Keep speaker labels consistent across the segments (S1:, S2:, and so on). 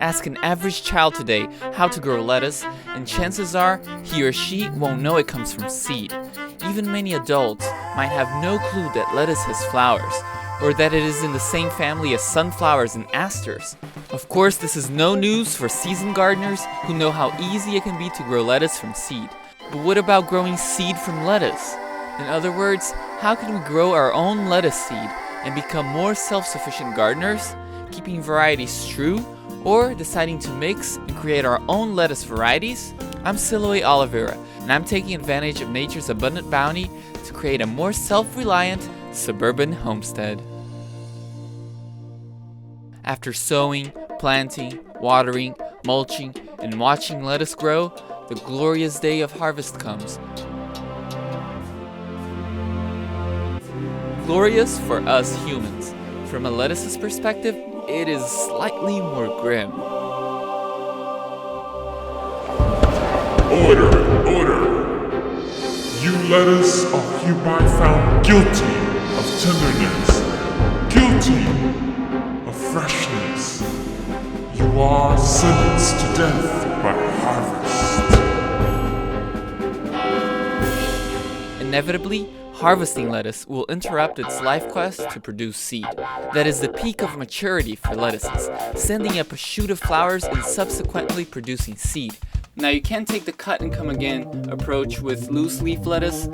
S1: Ask an average child today how to grow lettuce, and chances are he or she won't know it comes from seed. Even many adults might have no clue that lettuce has flowers, or that it is in the same family as sunflowers and asters. Of course, this is no news for seasoned gardeners who know how easy it can be to grow lettuce from seed. But what about growing seed from lettuce? In other words, how can we grow our own lettuce seed and become more self-sufficient gardeners, keeping varieties true, or deciding to mix and create our own lettuce varieties? I'm Siloé Oliveira, and I'm taking advantage of nature's abundant bounty to create a more self-reliant suburban homestead. After sowing, planting, watering, mulching, and watching lettuce grow, the glorious day of harvest comes. Glorious for us humans. From a lettuce's perspective, it is slightly more grim.
S2: Order! Order! You lettuce are hereby found guilty of tenderness, guilty of freshness. You are sentenced to death by harvest.
S1: Inevitably, harvesting lettuce will interrupt its life quest to produce seed. That is the peak of maturity for lettuces, sending up a shoot of flowers and subsequently producing seed. Now you can take the cut and come again approach with loose leaf lettuce,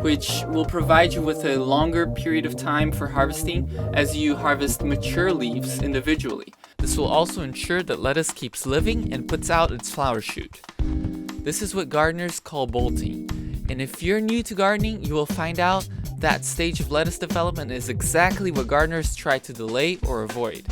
S1: which will provide you with a longer period of time for harvesting as you harvest mature leaves individually. This will also ensure that lettuce keeps living and puts out its flower shoot. This is what gardeners call bolting. And if you're new to gardening, you will find out that stage of lettuce development is exactly what gardeners try to delay or avoid.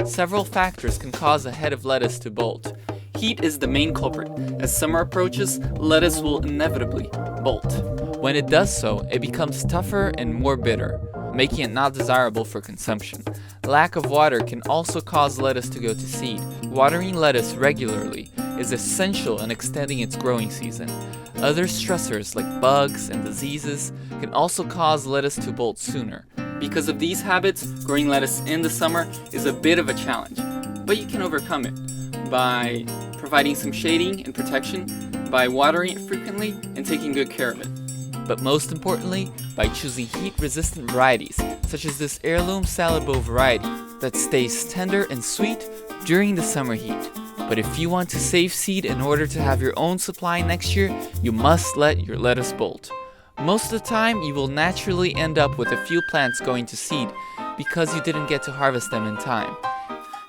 S1: Several factors can cause a head of lettuce to bolt. Heat is the main culprit. As summer approaches, lettuce will inevitably bolt. When it does so, it becomes tougher and more bitter, making it not desirable for consumption. Lack of water can also cause lettuce to go to seed. Watering lettuce regularly is essential in extending its growing season. Other stressors like bugs and diseases can also cause lettuce to bolt sooner. Because of these habits, growing lettuce in the summer is a bit of a challenge, but you can overcome it by providing some shading and protection, by watering it frequently and taking good care of it. But most importantly, by choosing heat-resistant varieties, such as this heirloom salad bow variety that stays tender and sweet during the summer heat. But if you want to save seed in order to have your own supply next year, you must let your lettuce bolt. Most of the time, you will naturally end up with a few plants going to seed because you didn't get to harvest them in time.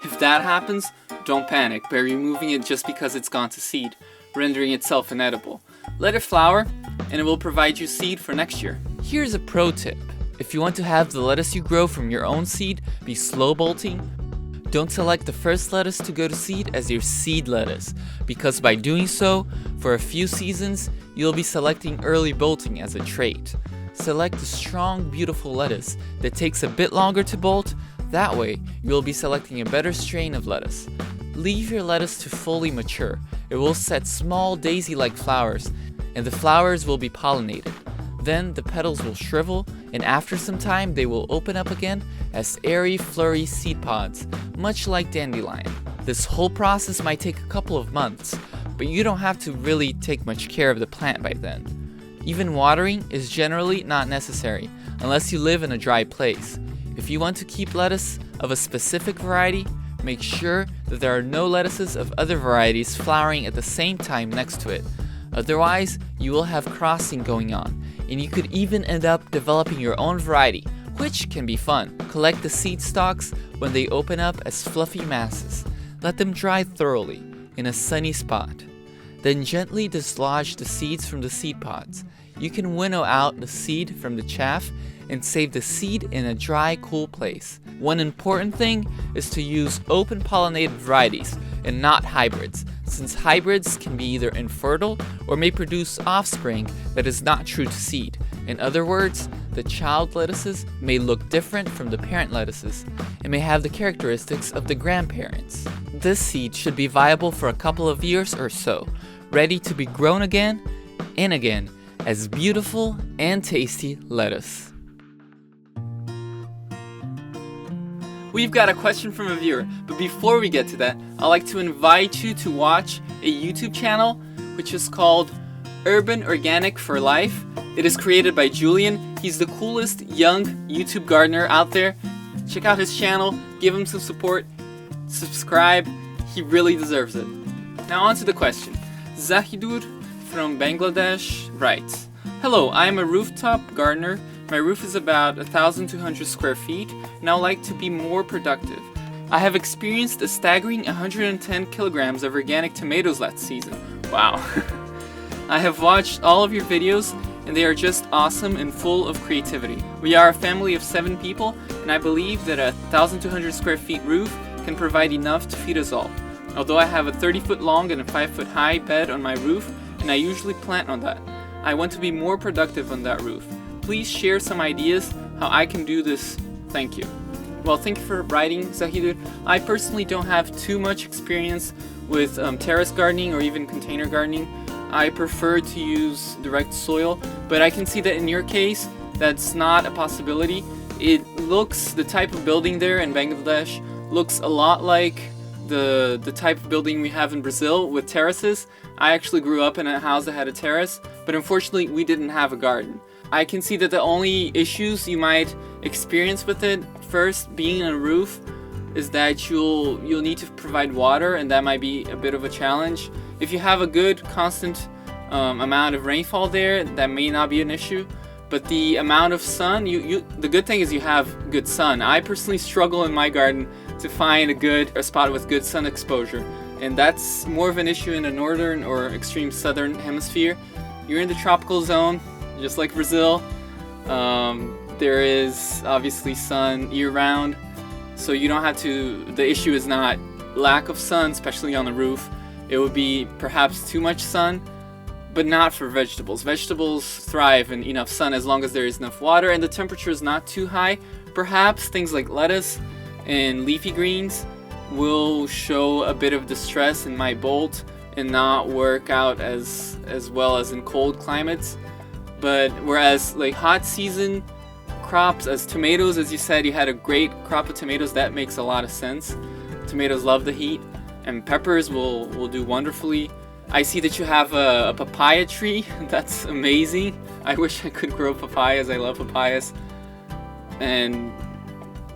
S1: If that happens, don't panic by removing it just because it's gone to seed, rendering itself inedible. Let it flower, and it will provide you seed for next year. Here's a pro tip. If you want to have the lettuce you grow from your own seed be slow bolting, don't select the first lettuce to go to seed as your seed lettuce, because by doing so, for a few seasons, you'll be selecting early bolting as a trait. Select a strong, beautiful lettuce that takes a bit longer to bolt. That way, you'll be selecting a better strain of lettuce. Leave your lettuce to fully mature. It will set small daisy-like flowers, and the flowers will be pollinated. Then the petals will shrivel, and after some time they will open up again as airy, flurry seed pods, much like dandelion. This whole process might take a couple of months, but you don't have to really take much care of the plant by then. Even watering is generally not necessary, unless you live in a dry place. If you want to keep lettuce of a specific variety, make sure that there are no lettuces of other varieties flowering at the same time next to it. Otherwise, you will have crossing going on, and you could even end up developing your own variety, which can be fun. Collect the seed stalks when they open up as fluffy masses. Let them dry thoroughly in a sunny spot. Then gently dislodge the seeds from the seed pods. You can winnow out the seed from the chaff and save the seed in a dry, cool place. One important thing is to use open pollinated varieties and not hybrids, since hybrids can be either infertile or may produce offspring that is not true to seed. In other words, the child lettuces may look different from the parent lettuces and may have the characteristics of the grandparents. This seed should be viable for a couple of years or so, ready to be grown again and again as beautiful and tasty lettuce. we've got a question from a viewer. But before we get to that, I'd like to invite you to watch a YouTube channel which is called Urban Organic for Life. It is created by Julian. He's the coolest young YouTube gardener out there. Check out his channel, give him some support, subscribe. He really deserves it. Now on to the question. Zahidur from Bangladesh writes, "Hello, I am a rooftop gardener. My roof is about 1,200 square feet, and I would like to be more productive. I have experienced a staggering 110 kilograms of organic tomatoes last season." Wow. "I have watched all of your videos, and they are just awesome and full of creativity. We are a family of 7 people, and I believe that a 1,200 square feet roof can provide enough to feed us all. Although I have a 30-foot long and a 5-foot high bed on my roof, and I usually plant on that. I want to be more productive on that roof. Please share some ideas how I can do this. Thank you." Well, thank you for writing, Zahidur. I personally don't have too much experience with terrace gardening or even container gardening. I prefer to use direct soil, but I can see that in your case, that's not a possibility. It looks, the type of building there in Bangladesh looks a lot like the type of building we have in Brazil with terraces. I actually grew up in a house that had a terrace, but unfortunately we didn't have a garden. I can see that the only issues you might experience with it, first being on a roof, is that you'll need to provide water, and that might be a bit of a challenge. If you have a good constant amount of rainfall there, that may not be an issue. But the amount of sun, the good thing is you have good sun. I personally struggle in my garden to find a spot with good sun exposure, and that's more of an issue in the northern or extreme southern hemisphere. You're in the tropical zone, just like Brazil. There is obviously sun year-round, so you don't have to. The issue is not lack of sun, especially on the roof. It would be perhaps too much sun, but not for vegetables. Vegetables thrive in enough sun as long as there is enough water and the temperature is not too high. Perhaps things like lettuce and leafy greens will show a bit of distress and might bolt and not work out as well as in cold climates. But whereas like hot season crops, as tomatoes, as you said, you had a great crop of tomatoes, that makes a lot of sense. Tomatoes love the heat, and peppers will do wonderfully. I see that you have a papaya tree. That's amazing. I wish I could grow papayas. I love papayas. And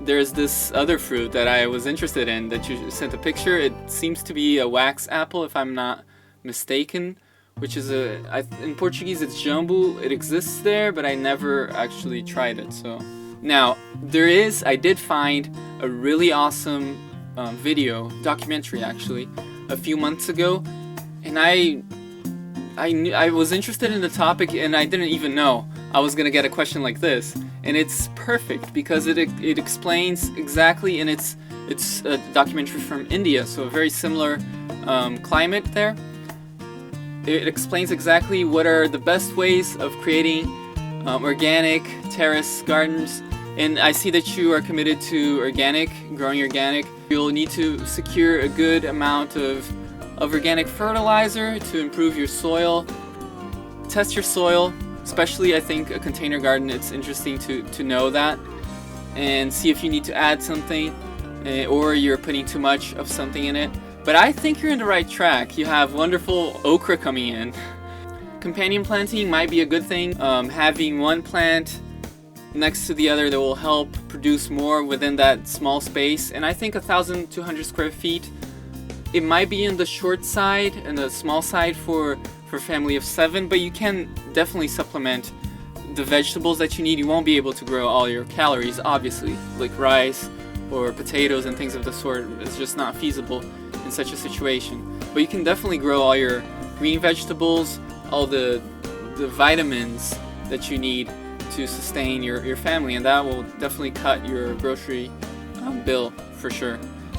S1: there's this other fruit that I was interested in that you sent a picture. It seems to be a wax apple, if I'm not mistaken, which is in Portuguese it's jambu. It exists there, but I never actually tried it. So now I did find a really awesome documentary actually, a few months ago. And I was interested in the topic, and I didn't even know I was gonna get a question like this. And it's perfect because it explains exactly, and it's a documentary from India, so a very similar climate there. It explains exactly what are the best ways of creating organic terrace gardens. And I see that you are committed to growing organic. You'll need to secure a good amount of organic fertilizer to improve your soil. Test your soil, especially I think a container garden, it's interesting to know that and see if you need to add something or you're putting too much of something in it. But I think you're in the right track. You have wonderful okra coming in. Companion planting might be a good thing. Having one plant next to the other that will help produce more within that small space. And I think 1,200 square feet, it might be in the short side and the small side for a family of 7, but you can definitely supplement the vegetables that you need. You won't be able to grow all your calories, obviously, like rice or potatoes and things of the sort. It's just not feasible in such a situation. But you can definitely grow all your green vegetables, all the vitamins that you need to sustain your family, and that will definitely cut your grocery bill for sure.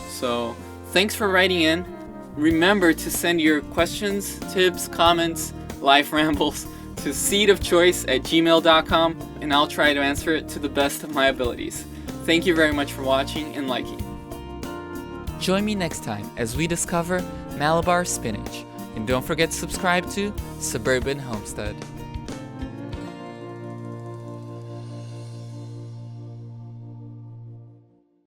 S1: So thanks for writing in. Remember to send your questions, tips, comments, life rambles to seedofchoice@gmail.com, and I'll try to answer it to the best of my abilities. Thank you very much for watching and liking. Join me next time as we discover Malabar spinach. And don't forget to subscribe to Suburban Homestead.